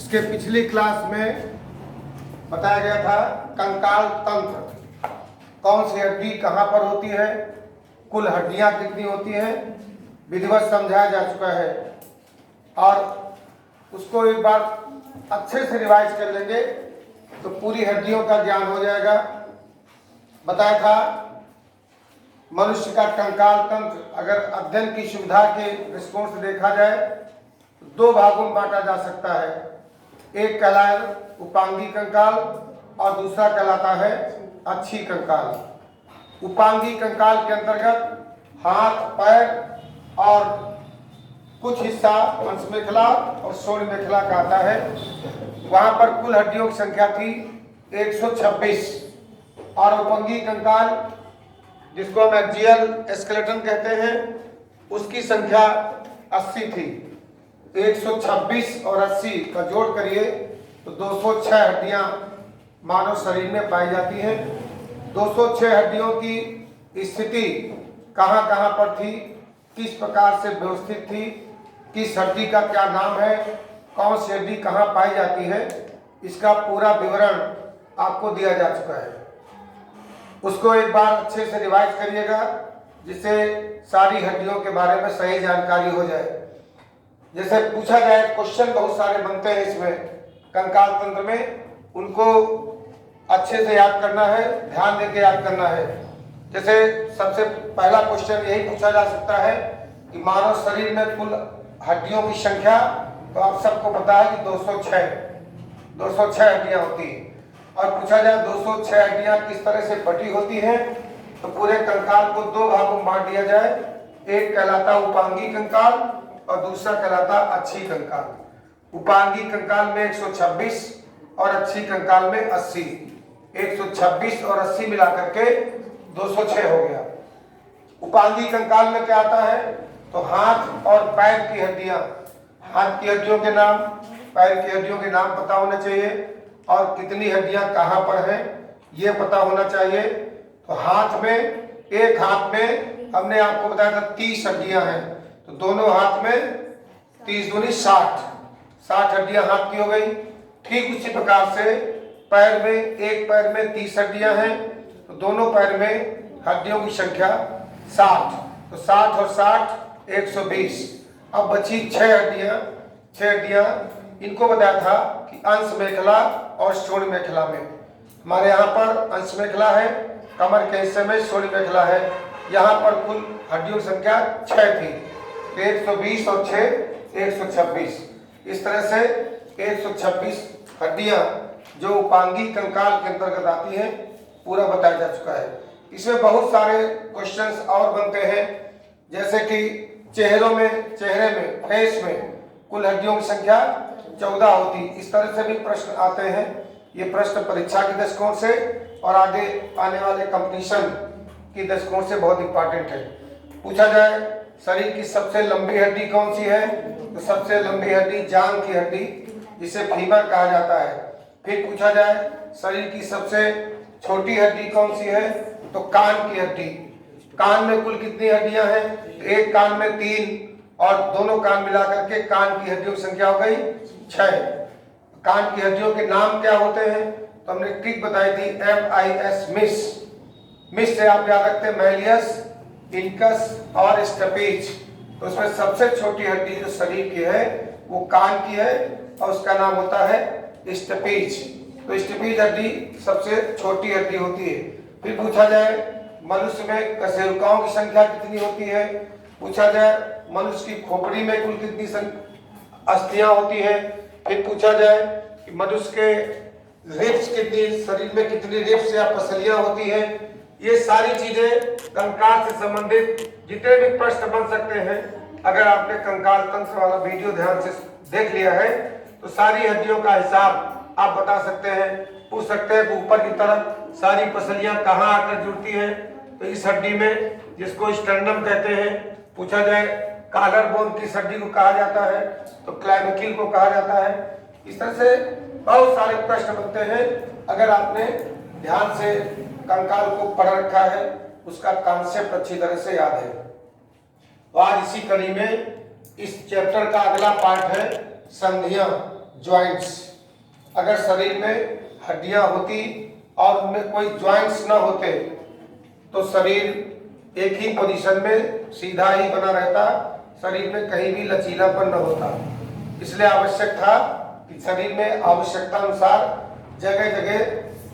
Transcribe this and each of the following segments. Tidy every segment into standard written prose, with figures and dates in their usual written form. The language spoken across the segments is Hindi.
इसके पिछली क्लास में बताया गया था कंकाल तंत्र, कौन सी हड्डी कहाँ पर होती है, कुल हड्डियाँ कितनी होती हैं, विधिवत समझाया जा चुका है। और उसको एक बार अच्छे से रिवाइज कर लेंगे तो पूरी हड्डियों का ज्ञान हो जाएगा। बताया था मनुष्य का कंकाल तंत्र अगर अध्ययन की सुविधा के दृष्टिकोण से देखा जाए तो दो भागों में बांटा जा सकता है। एक कहलाए उपांगी कंकाल और दूसरा कहलाता है अच्छी कंकाल। उपांगी कंकाल के अंतर्गत हाथ, पैर और कुछ हिस्सा अंश मेखला और सोन मेखला का आता है। वहां पर कुल हड्डियों की संख्या थी 126 और उपांगी कंकाल जिसको हम एक्सियल स्केलेटन कहते हैं उसकी संख्या 80 थी। 126 और 80 का जोड़ करिए तो 206 हड्डियां मानव शरीर में पाई जाती हैं। 206 हड्डियों की स्थिति कहाँ कहाँ पर थी, किस प्रकार से व्यवस्थित थी, किस हड्डी का क्या नाम है, कौन सी हड्डी कहाँ पाई जाती है, इसका पूरा विवरण आपको दिया जा चुका है। उसको एक बार अच्छे से रिवाइज करिएगा जिससे सारी हड्डियों के बारे में सही जानकारी हो जाए। जैसे पूछा जाए, क्वेश्चन बहुत सारे बनते हैं इसमें कंकाल तंत्र में, उनको अच्छे से याद करना है, ध्यान देकर याद करना है। जैसे सबसे पहला क्वेश्चन यही पूछा जा सकता है कि मानव शरीर में कुल हड्डियों की संख्या, तो आप सबको पता है कि 206 हड्डियां होती हैं। और पूछा जाए 206 हड्डियां किस तरह से बटी होती हैं, तो पूरे कंकाल को दो भागों में बांट दिया जाए। एक कहलाता उपांगी कंकाल और दूसरा कहलाता अच्छी कंकाल। उपांगी कंकाल में 126 और अच्छी कंकाल में 80। 126 और 80 मिलाकर के 206 हो गया। उपांगी कंकाल में क्या आता है, तो हाथ और पैर की हड्डियां, हाथ की हड्डियों के नाम, पैर की हड्डियों के नाम पता होने चाहिए और कितनी हड्डियां कहां पर हैं ये पता होना चाहिए। तो हाथ में, एक हाथ में हमने आपको बताया था 30 हड्डियां हैं, तो दोनों हाथ में 30 दूनी 60 हड्डियां हाथ की हो गई। ठीक उसी प्रकार से पैर में, एक पैर में 30 हड्डियां हैं, तो दोनों पैर में हड्डियों की संख्या 60, तो 60 और 60 120। अब बची 6 हड्डियां, इनको बताया था कि अंश मेखला और श्रोण मेखला में। हमारे यहाँ पर अंश मेखला है, कमर के हिस्से में श्रोण मेखला है। यहाँ पर कुल हड्डियों की संख्या 6 थी, 120 और 6 126। इस तरह से 126 हड्डियां जो उपांगी कंकाल के अंतर्गत आती हैं पूरा बताया जा चुका है। इसमें बहुत सारे क्वेश्चंस और बनते हैं, जैसे कि चेहरे में फेस में कुल हड्डियों की संख्या 14 होती। इस तरह से भी प्रश्न आते हैं। ये प्रश्न परीक्षा के दृष्टिकोण से और आगे आने वाले कंपटीशन की दृष्टिकोण से बहुत इंपॉर्टेंट है। पूछा जाए शरीर की सबसे लंबी हड्डी कौन सी है, तो सबसे लंबी हड्डी जांघ की हड्डी, जिसे फीमर कहा जाता है। फिर पूछा जाए शरीर की सबसे छोटी हड्डी कौन सी है, तो कान की हड्डी। कान में कुल कितनी हड्डियां हैं, एक कान में 3 और दोनों कान मिलाकर के कान की हड्डियों की संख्या हो गई 6। कान की हड्डियों के नाम क्या होते हैं, तो हमने ट्रिक बताई थी MIS, मिस से आप याद रखते हैं मैलियस, इनकस और स्टपेज। तो उसमें सबसे छोटी हड्डी जो शरीर की है वो कान की है और उसका नाम होता है स्टपेज। तो स्टपेज हड्डी सबसे छोटी हड्डी होती है। फिर पूछा जाए मनुष्य में कशेरुकाओं की संख्या कितनी होती है। पूछा जाए मनुष्य की खोपड़ी में कुल कितनी अस्थियां होती है। फिर पूछा जाए कि मनुष्य के रिब्स कितनी, शरीर में कितनी रिब्स या पसलियां होती हैं। ये सारी चीजें कंकाल से संबंधित जितने भी प्रश्न बन सकते हैं, अगर आपने कंकाल तंत्र वाला वीडियो ध्यान से देख लिया है तो सारी हड्डियों का हिसाब आप बता सकते हैं। पूछ सकते हैं कि ऊपर की तरफ सारी पसलियां कहाँ आकर जुड़ती हैं, तो इस हड्डी में, जिसको स्टर्नम कहते हैं। पूछा जाए कॉलर बोन किस हड्डी को कहा जाता है, तो क्लैविकल को कहा जाता है। इस तरह से बहुत सारे प्रश्न बनते हैं। अगर आपने ध्यान से कंकाल को पढ़ रखा है, उसका कॉन्सेप्ट अच्छी तरह से याद है। तो आज इसी कड़ी में इस चैप्टर का अगला पार्ट है संधियां। ज्वाइंट्स। अगर शरीर में हड्डियां होती और उनमें कोई ज्वाइंट्स ना होते तो शरीर एक ही पोजीशन में सीधा ही बना रहता, शरीर में कहीं भी लचीलापन न होता। इसलिए आवश्यक था कि शरीर में आवश्यकता अनुसार जगह जगह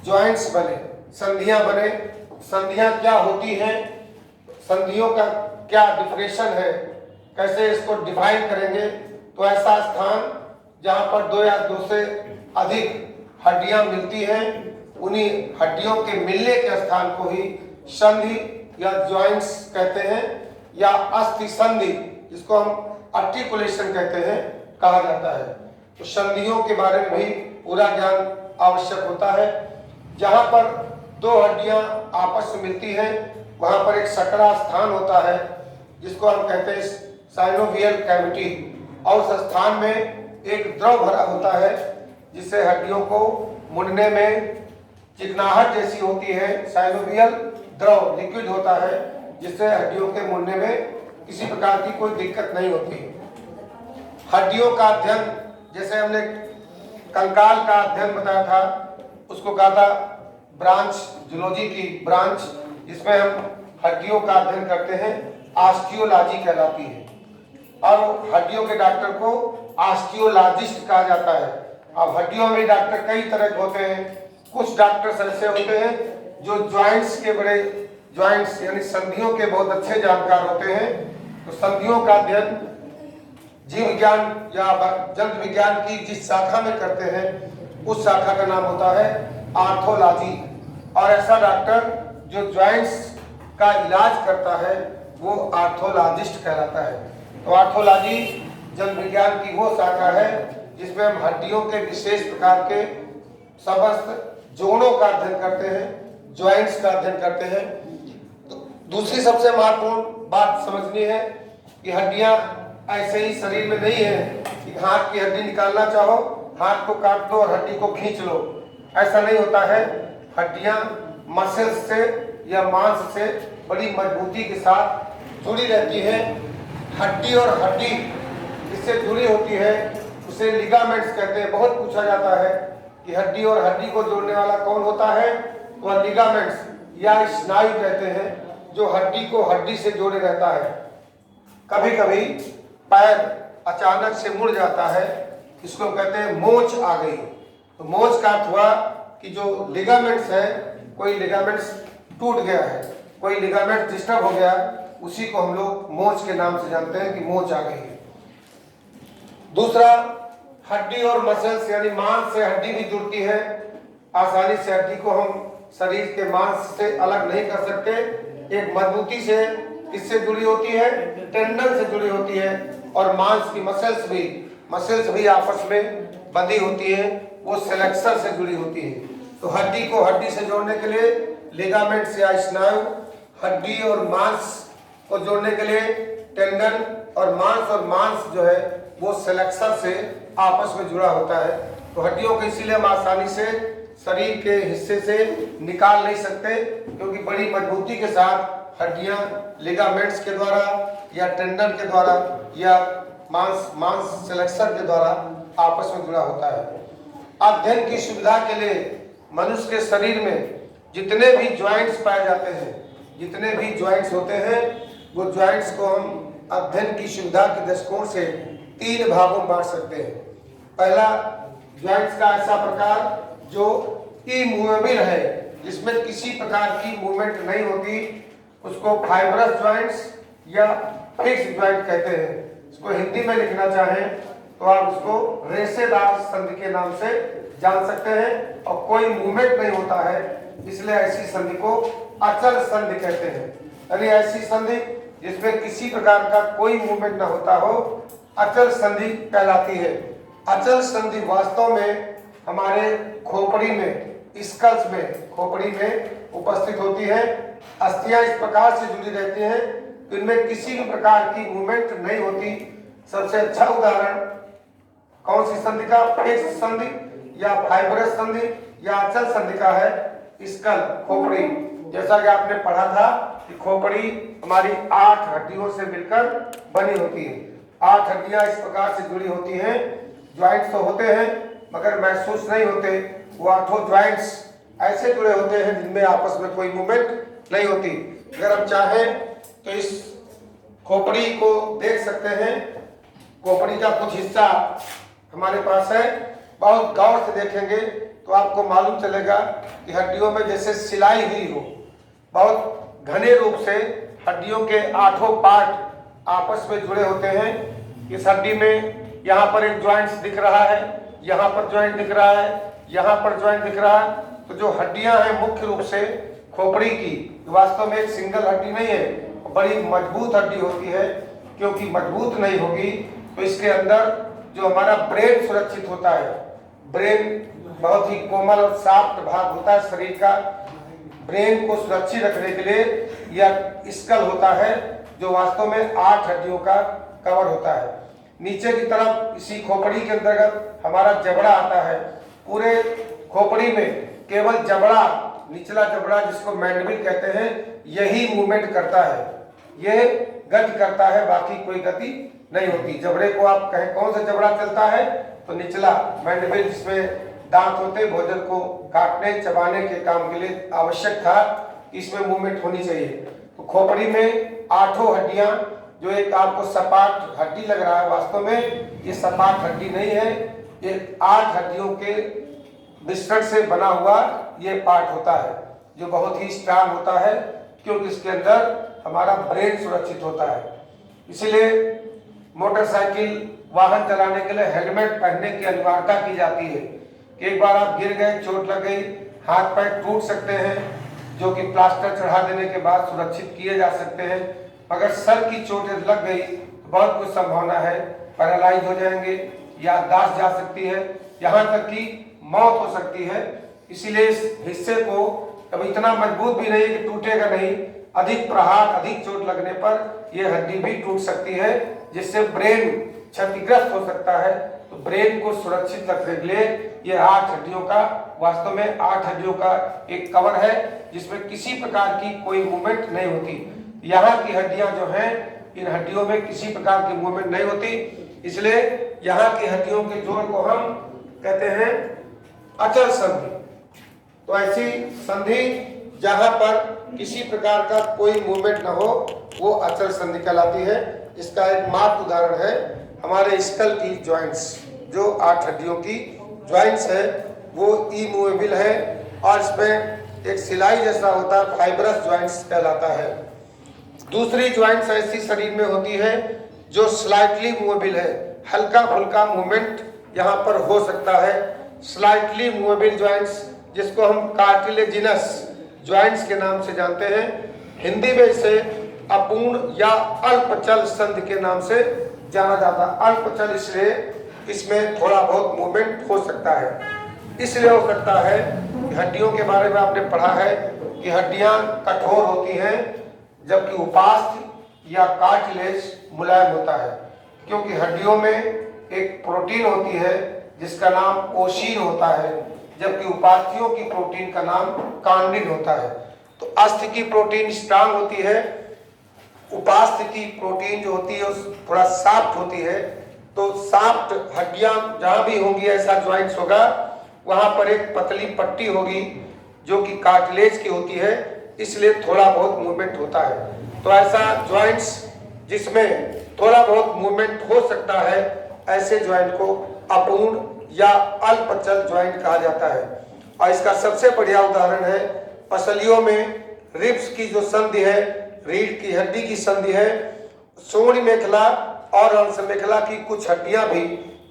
ज्वाइंट्स बने, संधियां बने। संधियां क्या होती हैं, संधियों का क्या डिफिनेशन है, कैसे इसको डिफाइन करेंगे, तो ऐसा स्थान जहां पर दो या दो से अधिक हड्डियां मिलती हैं, उन्हीं हड्डियों के मिलने के स्थान को ही संधि या ज्वाइंट्स कहते हैं, या अस्थि संधि, जिसको हम आर्टिकुलेशन कहते हैं, कहा जाता है। तो संधियों के बारे में भी पूरा ज्ञान आवश्यक होता है। जहां पर दो हड्डियां आपस में मिलती हैं वहां पर एक सकरा स्थान होता है, जिसको हम कहते हैं साइनोवियल कैविटी, और उस स्थान में एक द्रव भरा होता है जिससे हड्डियों को मुड़ने में चिकनाहट जैसी होती है। साइनोवियल द्रव लिक्विड होता है जिससे हड्डियों के मुड़ने में किसी प्रकार की कोई दिक्कत नहीं होती। हड्डियों का अध्ययन, जैसे हमने कंकाल का अध्ययन बताया था, उसको कहा था ब्रांच, जूलॉजी की ब्रांच, जिसमें हम हड्डियों का अध्ययन करते हैं, ऑस्टियोलॉजी कहलाती है। और हड्डियों के डॉक्टर को ऑस्टियोलॉजिस्ट कहा जाता है। अब हड्डियों में डॉक्टर कई तरह के होते हैं। कुछ डॉक्टर्स ऐसे होते हैं जो ज्वाइंट्स के बड़े, ज्वाइंट्स यानी संधियों के बहुत अच्छे जानकार होते हैं। तो संधियों का अध्ययन जीव विज्ञान या जंतु विज्ञान की जिस शाखा में करते हैं उस शाखा का नाम होता है आर्थोलॉजी। और ऐसा डॉक्टर जो ज्वाइंट्स का इलाज करता है वो आर्थोलॉजिस्ट कहलाता है। तो आर्थोलॉजी जंतु विज्ञान की वो शाखा है जिसमें हम हड्डियों के विशेष प्रकार के समस्त जोड़ों का अध्ययन करते हैं, ज्वाइंट्स का अध्ययन करते हैं। तो दूसरी सबसे महत्वपूर्ण बात समझनी है कि हड्डियां ऐसे ही शरीर में नहीं है कि हाथ की हड्डी निकालना चाहो, हाथ को काट दो और हड्डी को खींच लो, ऐसा नहीं होता है। हड्डियां मसल्स से या मांस से बड़ी मजबूती के साथ जुड़ी रहती है। हड्डी और हड्डी इससे जुड़ी होती है, उसे लिगामेंट्स कहते हैं। बहुत पूछा जाता है कि हड्डी और हड्डी को जोड़ने वाला कौन होता है, वह लिगामेंट्स या स्नायु कहते हैं, जो हड्डी को हड्डी से जोड़े रहता है। कभी कभी पैर अचानक से मुड़ जाता है, इसको कहते हैं मोच आ गई। तो मोच का अर्थ हुआ कि जो लिगामेंट्स है, कोई लिगामेंट्स टूट गया है, कोई लिगामेंट डिस्टर्ब हो गया, उसी को हम लोग मोच के नाम से जानते हैं कि मोच आ गई है। दूसरा, हड्डी और मसल्स यानी मांस से हड्डी भी जुड़ती है। आसानी से हड्डी को हम शरीर के मांस से अलग नहीं कर सकते। एक मजबूती से इससे जुड़ी होती है, टेंडन से जुड़ी होती है, और मांस की मसल्स भी आपस में बंधी होती है, वो सेलेक्सर से जुड़ी होती है। तो हड्डी को हड्डी से जोड़ने के लिए लिगामेंट्स या स्नायु, हड्डी और मांस को जोड़ने के लिए टेंडन, और मांस जो है वो सेलेक्सर से आपस में जुड़ा होता है। तो हड्डियों को इसीलिए हम आसानी से शरीर के हिस्से से निकाल नहीं सकते, क्योंकि बड़ी मजबूती के साथ हड्डियां लिगामेंट्स के द्वारा या टेंडन के द्वारा या मांस सेलेक्सर के द्वारा आपस में जुड़ा होता है। अध्ययन की सुविधा के लिए मनुष्य के शरीर में जितने भी ज्वाइंट्स पाए जाते हैं, जितने भी ज्वाइंट्स होते हैं, वो ज्वाइंट्स को हम अध्ययन की सुविधा के दृष्टिकोण से 3 भागों में बांट सकते हैं। पहला, ज्वाइंट्स का ऐसा प्रकार जो इमूवेबल है, जिसमें किसी प्रकार की मूवमेंट नहीं होती, उसको फाइब्रस ज्वाइंट्स या फिक्स ज्वाइंट कहते हैं। इसको हिंदी में लिखना चाहें तो आप उसको रेशेदार संधि के नाम से जान सकते हैं, और कोई मूवमेंट नहीं होता है, इसलिए ऐसी संधि को अचल संधि कहते हैं। यानी ऐसी संधि जिसमें किसी प्रकार का कोई मूवमेंट न होता हो, अचल संधि कहलाती है। अचल संधि वास्तव में हमारे खोपड़ी में, स्कल्स में, खोपड़ी में उपस्थित होती है। अस्थियां इस प्रकार से जुड़ी रहती हैं कि इनमें किसी भी प्रकार की मूवमेंट नहीं होती। सबसे अच्छा उदाहरण कौन सी संधि का, फिक्स संधि या फाइब्रस संधि या अचल संधि का है? स्कल, खोपड़ी। जैसा कि आपने पढ़ा था कि खोपड़ी हमारी 8 हड्डियों से मिलकर बनी होती है। 8 हड्डियां इस प्रकार से जुड़ी होती हैं ज्वाइंट्स तो होते हैं मगर महसूस नहीं होते। वो 8 ज्वाइंट्स ऐसे जुड़े होते हैं जिनमें आपस में कोई मूवमेंट नहीं होती। अगर हम चाहें तो इस खोपड़ी को देख सकते हैं। खोपड़ी का कुछ हिस्सा हमारे पास है। बहुत गौर से देखेंगे तो आपको मालूम चलेगा कि हड्डियों में जैसे सिलाई हुई हो। बहुत घने रूप से हड्डियों के 8 पार्ट आपस में जुड़े होते हैं। इस हड्डी में यहाँ पर एक ज्वाइंट्स दिख रहा है, यहाँ पर ज्वाइंट दिख रहा है, यहाँ पर ज्वाइंट दिख रहा है। तो जो हड्डियां हैं मुख्य रूप से खोपड़ी की, वास्तव में एक सिंगल हड्डी नहीं है, बड़ी मजबूत हड्डी होती है। क्योंकि मजबूत नहीं होगी तो इसके अंदर जो हमारा ब्रेन सुरक्षित होता है। ब्रेन बहुत ही कोमल और सॉफ्ट भाग होता है शरीर का। ब्रेन को सुरक्षित रखने के लिए यह स्कल होता है जो वास्तव में 8 हड्डियों का कवर होता है। नीचे की तरफ इसी खोपड़ी के अंतर्गत हमारा जबड़ा आता है। पूरे खोपड़ी में केवल जबड़ा, निचला जबड़ा जिसको मैंडिबल कहते हैं, यही मूवमेंट करता है, यह गति करता है, बाकी कोई गति नहीं होती। जबड़े को आप कहें कौन सा जबड़ा चलता है तो निचला मैंडिबल, जिसमें दांत होते भोजन को काटने चबाने के काम के लिए आवश्यक था, इसमें मूवमेंट होनी चाहिए। तो खोपड़ी में 8 हड्डियां, जो एक आपको सपाट हड्डी लग रहा है, वास्तव में ये सपाट हड्डी नहीं है, ये 8 हड्डियों के मिश्रण से बना हुआ ये पार्ट होता है जो बहुत ही स्ट्रांग होता है। क्योंकि इसके अंदर हमारा ब्रेन सुरक्षित होता है। इसीलिए मोटरसाइकिल वाहन चलाने के लिए हेलमेट पहनने की अनिवार्यता की जाती है कि एक बार आप गिर गए, चोट लग गई, हाथ पैर टूट सकते हैं, जो कि प्लास्टर चढ़ा देने के बाद सुरक्षित किए जा सकते हैं। अगर सर की चोट लग गई तो बहुत कुछ संभावना है, पैरालाइज हो जाएंगे, याददाश्त जा सकती है, यहाँ तक कि मौत हो सकती है। इसीलिए इस हिस्से को अब इतना मजबूत भी नहीं कि टूटेगा नहीं, अधिक प्रहार, अधिक चोट लगने पर यह हड्डी भी टूट सकती है, जिससे ब्रेन क्षतिग्रस्त हो सकता है। तो ब्रेन को सुरक्षित रखने के लिए ये 8 हड्डियों का, वास्तव में 8 हड्डियों का एक कवर है जिसमें किसी प्रकार की कोई मूवमेंट नहीं होती। यहाँ की हड्डियां जो हैं, इन हड्डियों में किसी प्रकार की मूवमेंट नहीं होती, इसलिए यहाँ की हड्डियों के जोड़ को हम कहते हैं अचल संधि। तो ऐसी संधि जहां पर किसी प्रकार का कोई मूवमेंट न हो वो अचल संधि कहलाती है। इसका एक मात्र उदाहरण है हमारे स्कल की ज्वाइंट्स, जो 8 हड्डियों की ज्वाइंट्स है, वो इमूवेबल है और इसमें एक सिलाई जैसा होता है, फाइब्रस ज्वाइंट्स कहलाता है। दूसरी ज्वाइंट्स ऐसी शरीर में होती है जो स्लाइटली मूवेबल है, हल्का फुल्का मूवमेंट यहाँ पर हो सकता है। स्लाइटली मूवेबल ज्वाइंट्स, जिसको हम कार्टिलेजिनस ज्वाइंट्स के नाम से जानते हैं, हिंदी में इसे अपूर्ण या अल्पचल संधि के नाम से जाना जाता है। अल्पचल इसलिए इसमें थोड़ा बहुत मूवमेंट हो सकता है। इसलिए हो सकता है कि हड्डियों के बारे में आपने पढ़ा है कि हड्डियां कठोर होती हैं जबकि उपास्थि या कार्टिलेज मुलायम होता है। क्योंकि हड्डियों में एक प्रोटीन होती है जिसका नाम ओशीन होता है, जबकि उपास्थियों की प्रोटीन का नाम कांडिन होता है। तो अस्थि की प्रोटीन स्ट्रांग होती है, उपास्थि की प्रोटीन जो होती है थोड़ा सॉफ्ट होती है। तो सॉफ्ट हड्डियां जहां भी होंगी, ऐसा ज्वाइंट्स होगा, वहां पर एक पतली पट्टी होगी जो कि कार्टिलेज की होती है, इसलिए थोड़ा बहुत मूवमेंट होता है। तो ऐसा ज्वाइंट्स जिसमें थोड़ा बहुत मूवमेंट हो सकता है, ऐसे ज्वाइंट को अपूर्ण या अल्पचल ज्वाइंट कहा जाता है। और इसका सबसे बढ़िया उदाहरण है पसलियों में रिब्स की जो संधि है, रीढ़ की हड्डी की संधि है, सोनी मेखला और अंश मेखला की कुछ हड्डियां भी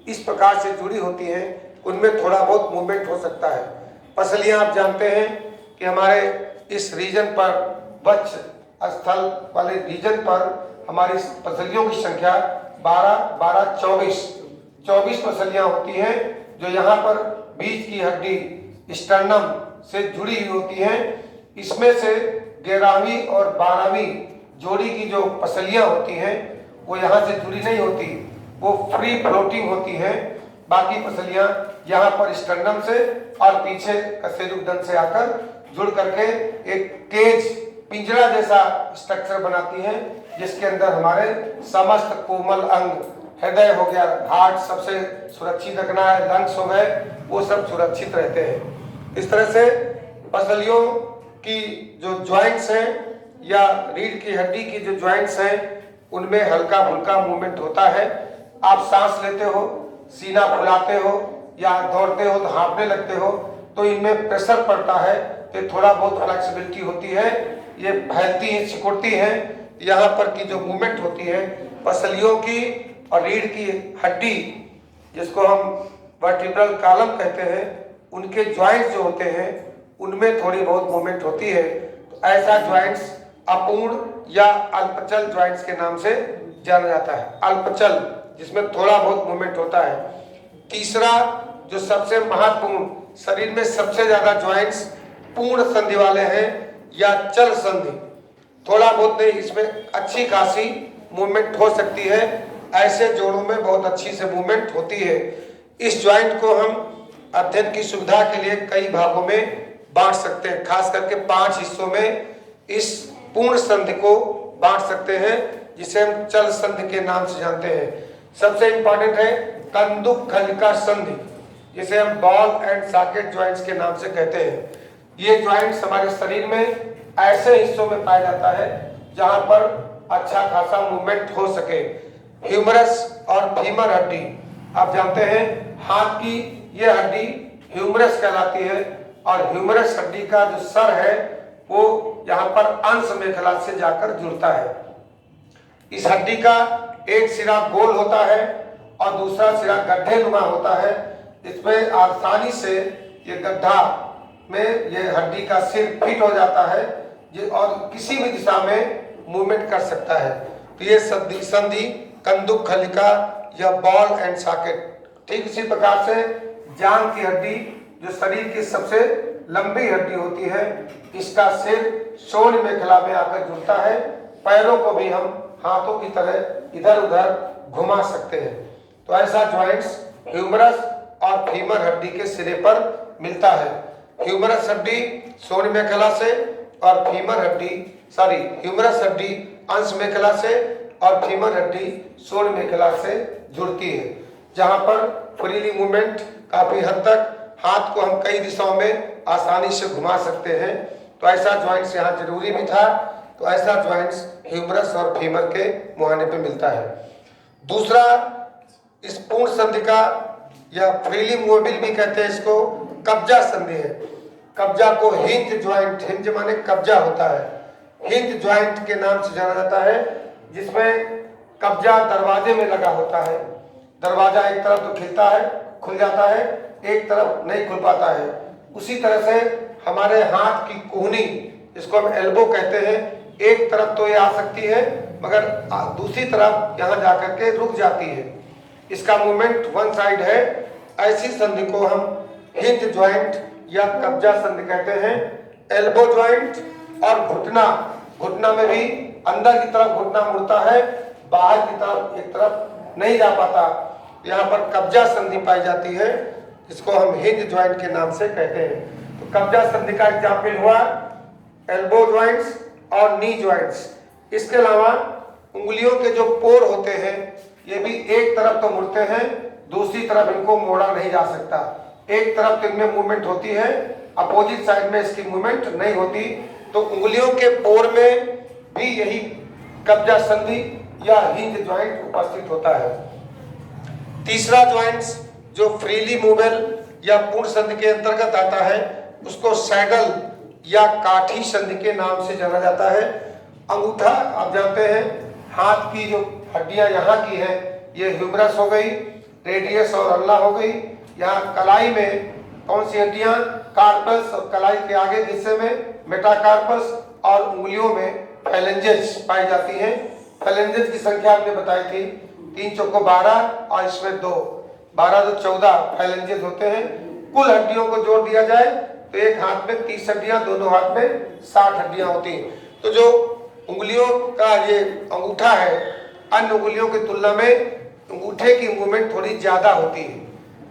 इस प्रकार से जुड़ी होती हैं, उनमें थोड़ा बहुत मूवमेंट हो सकता है। पसलियां आप जानते हैं कि हमारे इस रीजन पर, वक्ष स्थल वाले रीजन पर हमारी पसलियों की संख्या 12, 24 पसलियां होती हैं, जो यहाँ पर बीच की हड्डी स्टर्नम से जुड़ी हुई होती हैं। इसमें से 11वीं और 12वीं जोड़ी की जो पसलियां होती हैं वो यहाँ से जुड़ी नहीं होती, वो फ्री फ्लोटिंग होती हैं। बाकी पसलियां यहाँ पर स्टर्नम से और पीछे कशेरुकदंड से आकर जुड़ करके एक केज, पिंजरा जैसा स्ट्रक्चर बनाती हैं, जिसके अंदर हमारे समस्त कोमल अंग हृदय हो गया, हार्ट सबसे सुरक्षित रखना है, लंग्स हो गए, वो सब सुरक्षित रहते हैं। इस तरह से पसलियों की जो ज्वाइंट्स हैं या रीढ़ की हड्डी की जो ज्वाइंट्स हैं उनमें हल्का फुल्का मूवमेंट होता है। आप सांस लेते हो, सीना फुलाते हो या दौड़ते हो तो हाँफने लगते हो तो इनमें प्रेशर पड़ता है तो थोड़ा बहुत फ्लेक्सिबिलिटी होती है, ये फैलती है, सिकुड़ती है। यहाँ पर की जो मूवमेंट होती है पसलियों की और रीढ़ की हड्डी जिसको हम वर्टिब्रल कॉलम कहते हैं, उनके ज्वाइंट्स जो होते हैं उनमें थोड़ी बहुत मूवमेंट होती है। तो ऐसा ज्वाइंट्स अपूर्ण या अल्पचल ज्वाइंट्स के नाम से जाना जाता है। अल्पचल जिसमें थोड़ा बहुत मूवमेंट होता है। तीसरा जो सबसे महत्वपूर्ण, शरीर में सबसे ज्यादा ज्वाइंट्स पूर्ण संधि वाले हैं या चल संधि। थोड़ा बहुत नहीं, इसमें अच्छी खासी मूवमेंट हो सकती है। ऐसे जोड़ों में बहुत अच्छी से मूवमेंट होती है। इस ज्वाइंट को हम अध्ययन की सुविधा के लिए कई भागों में बांट सकते हैं, खास करके 5 हिस्सों में इस पूर्ण संधि को बांट सकते हैं जिसे हम चल संधि के नाम से जानते हैं। सबसे इंपॉर्टेंट है कंदुक खलिका संधि, जिसे हम बॉल एंड सॉकेट ज्वाइंट्स के नाम से कहते हैं। ये ज्वाइंट्स हमारे शरीर में ऐसे हिस्सों में पाया जाता है जहां पर अच्छा खासा मूवमेंट हो सके। ह्यूमरस और फीमर हड्डी, आप जानते हैं हाथ की ये हड्डी ह्यूमरस कहलाती है और ह्यूमरस हड्डी का जो सर है वो यहाँ पर अंश मेखला से जाकर जुड़ता है। इस हड्डी का एक सिरा गोल होता है और दूसरा सिरा गड्ढे नुमा होता है। इसमें आसानी से ये गड्ढा में ये हड्डी का सिर फिट हो जाता है और किसी भी दिशा में मूवमेंट कर सकता है। तो ये संधि कंदुक खलिका या बॉल एंड सॉकेट। ठीक इसी प्रकार से जांघ की हड्डी जो शरीर की सबसे लंबी हड्डी होती है, इसका सिर शोण मेखला में आकर जुड़ता है। पैरों को भी हम हाथों की तरह इधर उधर घुमा सकते हैं। तो ऐसा ज्वाइंट्स ह्यूमरस और फीमर हड्डी के सिरे पर मिलता है। ह्यूमरस हड्डी शोण मेखला से और ह्यूमरस हड्डी अंश मेखला से और फीमर हड्डी शोण मेखला से जुड़ती है, जहां पर फ्रीली मूवमेंट काफी हद तक हाथ को हम कई दिशाओं में आसानी से घुमा सकते हैं। तो ऐसा ज्वाइंट्स यहाँ जरूरी भी था। तो ऐसा ज्वाइंट्स ह्यूमरस और फीमर के मुहाने पे मिलता है। दूसरा, इस पूर्ण संधि का या फ्रीली मूवेबल भी कहते हैं इसको, कब्जा संधि है। कब्जा को हिंज ज्वाइंट, हिंज माने कब्जा होता है, हिंज ज्वाइंट के नाम से जाना जाता है, जिसमें कब्जा दरवाजे में लगा होता है। दरवाजा एक तरफ तो खिलता है, खुल जाता है, एक तरफ नहीं खुल पाता है। उसी तरह से हमारे हाथ की कोहनी, जिसको हम एल्बो कहते हैं, एक तरफ तो ये आ सकती है मगर दूसरी तरफ यहाँ जाकर के रुक जाती है। इसका मूवमेंट वन साइड है। ऐसी संधि को हम हिंज ज्वाइंट या कब्जा संधि कहते हैं। एल्बो ज्वाइंट और घुटना, घुटना में भी अंदर की तरफ घुटना मुड़ता है, बाहर की तरफ एक तरफ नहीं जा पाता। यहाँ पर कब्जा संधि पाई जाती है, जिसको हम हिंज ज्वाइंट के नाम से कहते हैं। तो कब्जा संधि का एग्जाम्पल हुआ एल्बो ज्वाइंट्स और नी ज्वाइंट्स। इसके अलावा उंगलियों के जो पोर होते हैं ये भी एक तरफ तो मुड़ते हैं, दूसरी तरफ इनको मोड़ा नहीं जा सकता। एक तरफ तो इनमें मूवमेंट होती है, अपोजिट साइड में इसकी मूवमेंट नहीं होती। तो उंगलियों के पोर में भी यही कब्जा संधि या हिंज ज्वाइंट उपस्थित होता है। तीसरा ज्वाइंट्स जो फ्रीली मूवेबल या पूर्ण संधि के अंतर्गत आता है, उसको सैडल या काठी संधि के नाम से जाना जाता है। अंगूठा, आप जानते हैं हाथ की जो हड्डियां यहाँ की है ये ह्यूमरस हो गई, रेडियस और अल्ला हो गई। यहाँ कलाई में कौन सी हड्डियां, कार्पस, और कलाई के आगे हिस्से में मेटाकार्पस और उंगलियों में फैलेंजेस पाई जाती हैं। फैलेंजेस की संख्या आपने बताई थी 3 चौको 12 और इसमें 2, 12 तो 14 फैलेंजेस होते हैं। कुल हड्डियों को जोड़ दिया जाए तो एक हाथ में 30 हड्डियां, दोनों हाथ में 60 हड्डियां होती हैं। तो जो उंगलियों का ये अंगूठा है, अन्य उंगलियों की तुलना में अंगूठे की मूवमेंट थोड़ी ज्यादा होती है।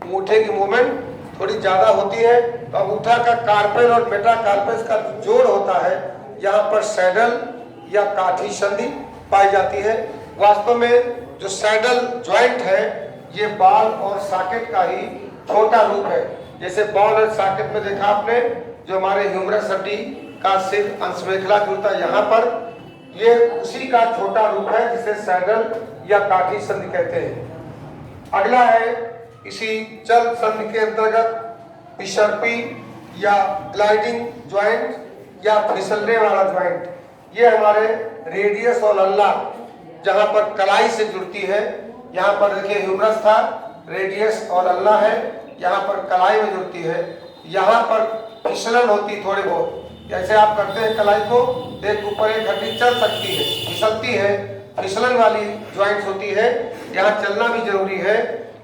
अंगूठे की मूवमेंट थोड़ी ज्यादा होती है। तो अंगूठा का कार्पेल और मेटाकार्पस का जोड़ होता है, यहाँ पर सैडल या काठी संधि पाई जाती है। वास्तव में जो सैडल जॉइंट है ये बॉल और सॉकेट का ही छोटा रूप है। जैसे बॉल और सॉकेट में देखा आपने, जो हमारे ह्यूमरस हड्डी का सिर अंशमेखला जुड़ता है यहाँ पर, ये उसी का छोटा रूप है जिसे सैडल या काठी संधि कहते हैं। अगला है इसी चल संधि के अंतर्गत पिशर्पी या ग्लाइडिंग ज्वाइंट या फिसलने वाला ज्वाइंट। ये हमारे रेडियस और अल्ला जहां पर कलाई से जुड़ती है, यहाँ पर देखिए ह्यूमरस था, रेडियस और अल्ला है, यहाँ पर कलाई में जुड़ती है, यहाँ पर फिसलन होती थोड़ी बहुत। जैसे आप करते हैं कलाई को, एक ऊपर एक हड्डी चल सकती है, फिसलती है, फिसलन वाली ज्वाइंट्स होती है। यहाँ चलना भी जरूरी है,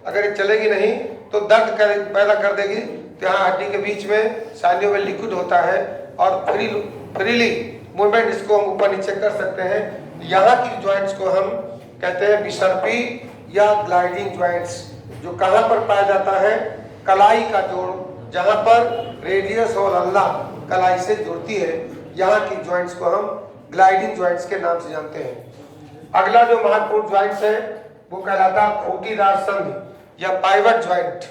अगर ये चलेगी नहीं तो दर्द पैदा कर देगी। तो यहाँ हड्डी के बीच में सानियों में लिक्विड होता है और फ्रीली मूवमेंट इसको हम ऊपर नीचे कर सकते हैं। यहाँ की ज्वाइंट्स को हम कहते हैं बिशर्पी या ग्लाइडिंग ज्वाइंट्स, जो कहाँ पर पाया जाता है, कलाई का जोड़, जहाँ पर रेडियस और अल्ला कलाई से जुड़ती है, यहाँ की ज्वाइंट्स को हम ग्लाइडिंग ज्वाइंट्स के नाम से जानते हैं। अगला जो महत्वपूर्ण ज्वाइंट्स है वो कहलाता है खूंटीदार संधि या पाइवट ज्वाइंट।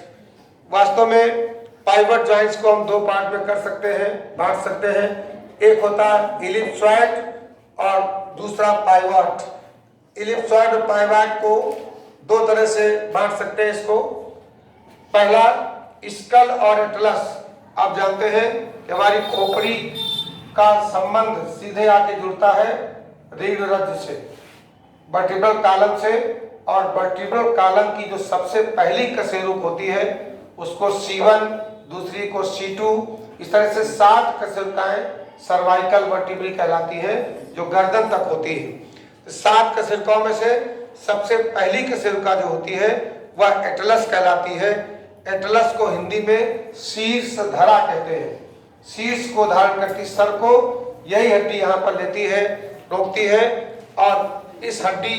वास्तव में पाइवट ज्वाइंट्स को हम दो पार्ट में कर सकते हैं, बांट सकते हैं। एक होता है इलिप्सॉइड और दूसरा पाइवट। इलिप्सॉइड और पाइवट को दो तरह से बांट सकते हैं इसको। पहला स्कल और एटलस। आप जानते हैं कि हमारी खोपड़ी का संबंध सीधे आके जुड़ता है रीढ़ रज्जु से, वर्टिब्रल कॉलम से, और वर्टिब्रल कॉलम की जो सबसे पहली कशेरुक होती है उसको C1, दूसरी को C2, इस तरह से 7 कशेरुकाएं सर्वाइकल वर्टिब्री कहलाती है जो गर्दन तक होती है। 7 कशेरुकाओं में से सबसे पहली कशेरुका जो होती है वह एटलस कहलाती है। एटलस को हिंदी में शीर्ष धरा कहते हैं। शीर्ष को धारण करती, सर को यही हड्डी यहाँ पर लेती है, रोकती है, और इस हड्डी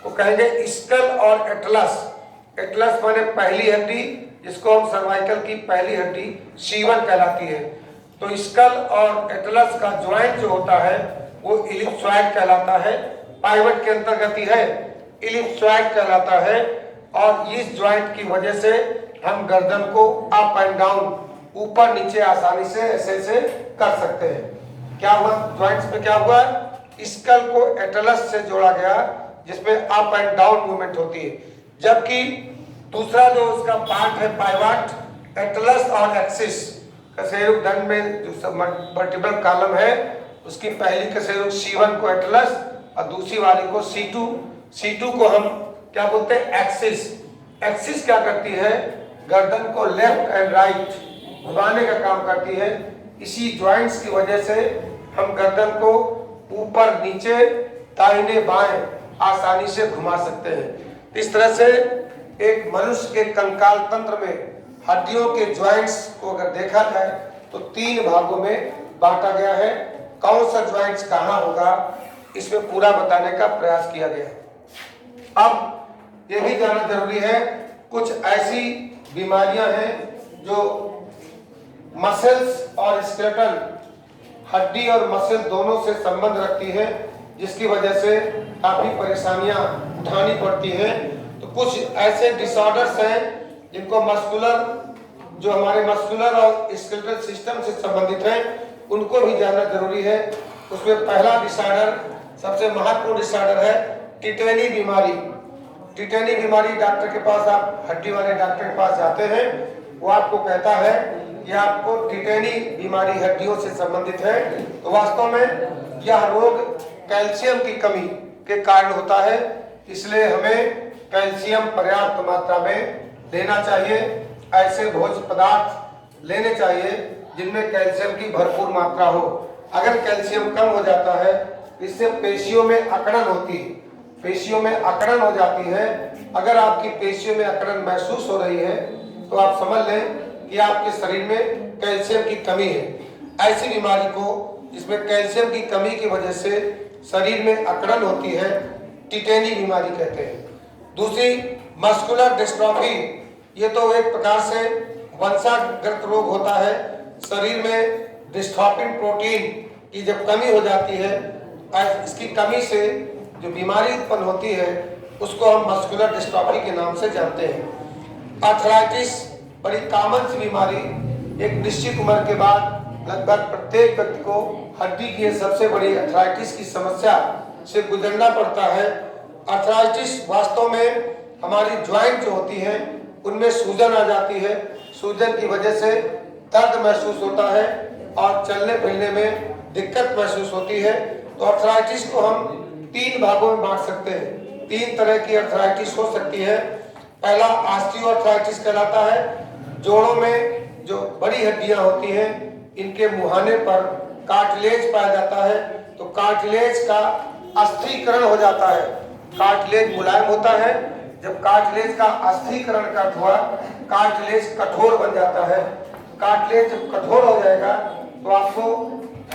को कहेंगे स्कल और एटलस। एटलस माने पहली हड्डी, जिसको हम सर्वाइकल की पहली हड्डी C1 कहलाती है। तो स्कल और एटलस का ज्वाइंट जो होता है वो इलिप्सॉइड कहलाता है। पाइवट के अंतर्गत ही है, इलिप्सॉइड कहलाता है। और इस ज्वाइंट की वजह से हम गर्दन को अप एंड डाउन, ऊपर नीचे आसानी से ऐसे कर सकते हैं। क्या हुआ ज्वाइंट्स में, क्या हुआ, स्कल को एटलस से जोड़ा गया जिसमें अप एंड डाउन मूवमेंट होती है, जबकि दूसरा जो उसका पार्ट है पाइवट, एटलस और एक्सिस, कशेरुक दंड में जो वर्टिब्रल कॉलम है उसकी पहली कशेरुक C1 को एटलस और दूसरी वाली को C2। C2 को हम क्या बोलते हैं, एक्सिस। एक्सिस क्या करती है, गर्दन को लेफ्ट एंड राइट घुमाने का काम करती है। इसी ज्वाइंट्स की वजह से हम गर्दन को ऊपर नीचे, दाहिने बाएं आसानी से घुमा सकते हैं। इस तरह से एक मनुष्य के कंकाल तंत्र में हड्डियों के ज्वाइंट्स को अगर देखा जाए तो 3 भागों में बांटा गया है। कौन सा ज्वाइंट्स कहाँ होगा इसमें पूरा बताने का प्रयास किया गया। अब ये भी जानना जरूरी है, कुछ ऐसी बीमारियां हैं जो मसल्स और स्केलेटल, हड्डी और मसल दोनों से संबंध रखती है, जिसकी वजह से काफी परेशानियां उठानी पड़ती हैं। तो कुछ ऐसे डिसऑर्डर्स हैं जिनको मस्कुलर, जो हमारे मस्कुलर और स्केलेटल सिस्टम से संबंधित हैं, उनको भी जानना जरूरी है। उसमें पहला डिसऑर्डर, सबसे महत्वपूर्ण डिसऑर्डर है टिटेनी बीमारी। टिटेनी बीमारी, डॉक्टर के पास, आप हड्डी वाले डॉक्टर के पास जाते हैं, वो आपको कहता है कि आपको टिटेनी बीमारी हड्डियों से संबंधित है। तो वास्तव में यह रोग कैल्शियम की कमी के कारण होता है, इसलिए हमें कैल्शियम पर्याप्त मात्रा में लेना चाहिए। ऐसे भोज्य पदार्थ लेने चाहिए जिनमें कैल्शियम की भरपूर मात्रा हो। अगर कैल्शियम कम हो जाता है, इससे पेशियों में अकड़न होती है, पेशियों में अकड़न हो जाती है। अगर आपकी पेशियों में अकड़न महसूस हो रही है तो आप समझ लें कि आपके शरीर में कैल्शियम की कमी है। ऐसी बीमारी को, जिसमें कैल्शियम की कमी की वजह से शरीर में अकड़न होती है, टिटेनी बीमारी कहते हैं। दूसरी मस्कुलर डिस्ट्रॉफी, ये तो एक प्रकार से वंशागत रोग होता है। शरीर में डिस्ट्रॉफिन प्रोटीन की जब कमी हो जाती है, इसकी कमी से जो बीमारी उत्पन्न होती है उसको हम मस्कुलर डिस्ट्रॉफी के नाम से जानते हैं। आर्थराइटिस बड़ी कॉमन सी बीमारी, एक निश्चित उम्र के बाद लगभग प्रत्येक व्यक्ति को हड्डी की सबसे बड़ी आर्थराइटिस की समस्या से गुजरना पड़ता है। आर्थराइटिस वास्तव में हमारी ज्वाइंट जो होती है उनमें सूजन आ जाती है। सूजन की वजह से दर्द महसूस होता है और चलने फिरने में दिक्कत महसूस होती है। तो आर्थराइटिस को हम 3 भागों में बांट सकते हैं। 3 तरह की आर्थराइटिस हो सकती है। पहला ऑस्टियोआर्थराइटिस कहलाता है। जोड़ों में जो बड़ी हड्डियां होती हैं इनके मुहाने पर कार्टिलेज पाया जाता है, तो कार्टिलेज का अस्थिरीकरण हो जाता है। कार्टिलेज मुलायम होता है, जब कार्टिलेज का अस्थिरीकरण का हुआ कार्टिलेज कठोर बन जाता है। कार्टिलेज जब कठोर हो जाएगा तो आपको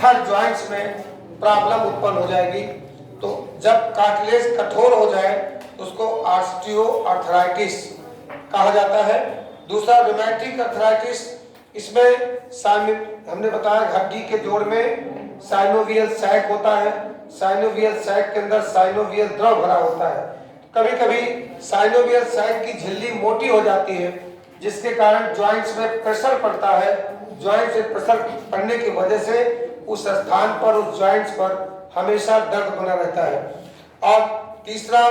हर जॉइंट्स में प्रॉब्लम उत्पन्न हो जाएगी। तो जब कार्टिलेज कठोर हो जाए तो उसको ऑस्टियोआर्थराइटिस कहा जाता है। दूसरा रूमेटिक आर्थराइटिस, इसमें हमने बताया हड्डी के जोड़ में साइनोवियल सैक होता है। साइनोवियल सैक के अंदर साइनोवियल द्रव भरा होता है। कभी कभी साइनोवियल सैक की झिल्ली मोटी हो जाती है जिसके कारण जॉइंट्स में प्रेशर पड़ता है। जॉइंट से प्रेशर पड़ने की वजह से उस स्थान पर, उस जॉइंट्स पर हमेशा दर्द बना रहता है। और तीसरा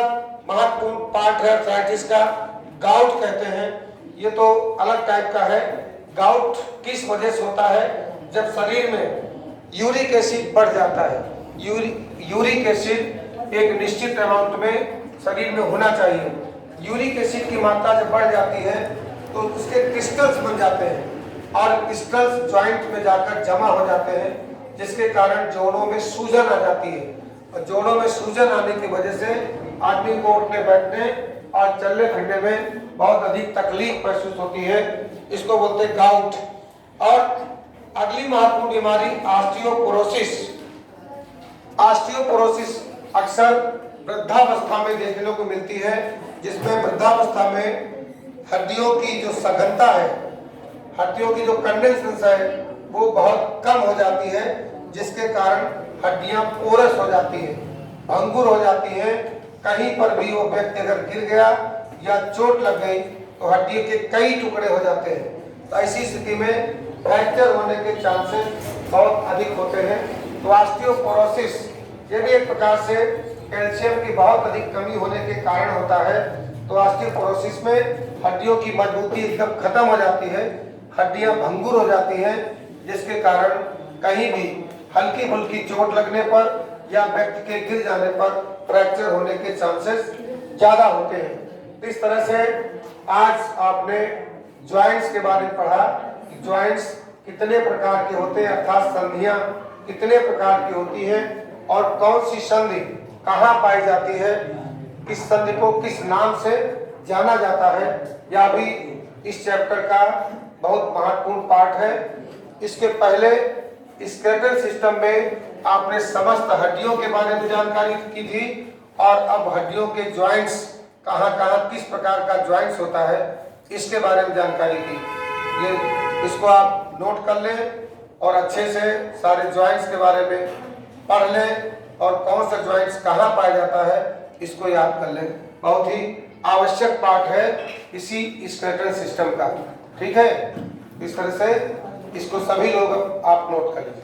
महत्वपूर्ण पार्ट है आर्थराइटिस का, गाउट कहते हैं। ये तो अलग टाइप का है। गाउट किस वजह से होता है? जब शरीर में यूरिक एसिड बढ़ जाता है। यूरिक एसिड एक निश्चित अमाउंट में शरीर में होना चाहिए। यूरिक एसिड की मात्रा जब बढ़ जाती है तो उसके क्रिस्टल्स बन जाते हैं और क्रिस्टल्स जॉइंट में जाकर जमा हो जाते हैं जिसके कारण जोड़ों में सूजन आ जाती है। और जोड़ों में सूजन आने की वजह से आदमी को उठने बैठने और चलने फिरने में बहुत अधिक तकलीफ महसूस होती है। इसको बोलते हैं गाउट। और अगली महत्वपूर्ण बीमारी ऑस्टियोपोरोसिस। ऑस्टियोपोरोसिस अक्सर वृद्धावस्था में देखने को मिलती है, जिसमें वृद्धावस्था में हड्डियों की जो सघनता है, हड्डियों की जो कंडेंसेशन है वो बहुत कम हो जाती है जिसके कारण हड्डियां पोरस हो जाती है, भंगुर हो जाती है। कहीं पर भी वो व्यक्ति अगर गिर गया या चोट लग गई तो हड्डी के कई टुकड़े हो जाते हैं। तो ऐसी स्थिति में फ्रैक्चर होने के चांसेस बहुत अधिक होते हैं। तो ऑस्टियोपोरोसिस ये भी एक प्रकार से कैल्शियम की बहुत अधिक कमी होने के कारण होता है। तो ऑस्टियोपोरोसिस में हड्डियों की मजबूती एकदम खत्म हो जाती है, हड्डियां भंगुर हो जाती हैं जिसके कारण कहीं भी हल्की फुल्की चोट लगने पर या व्यक्ति के गिर जाने पर फ्रैक्चर होने के चांसेस ज्यादा होते हैं। इस तरह से आज आपने जॉइंट्स के बारे में पढ़ा कि जॉइंट्स कितने प्रकार के होते हैं, अर्थात संधियां कितने प्रकार की होती हैं और कौन सी संधि कहाँ पाई जाती है, इस संधि को किस नाम से जाना जाता है, यह भी इस चैप्टर का बहुत महत्वपूर्ण पार्ट है। इसके पहले स्केलेटल सिस्टम में आपने समस्त हड्डियों के बारे में जानकारी की थी और अब हड्डियों के जॉइंट्स कहाँ किस प्रकार का जॉइंट्स होता है इसके बारे में जानकारी की। ये इसको आप नोट कर लें और अच्छे से सारे जॉइंट्स के बारे में पढ़ लें और कौन सा जॉइंट्स कहाँ पाया जाता है इसको याद कर लें। बहुत ही आवश्यक पार्ट है इसी स्केलेटल सिस्टम का। ठीक है, इस तरह से इसको सभी लोग आप नोट कर लीजिए।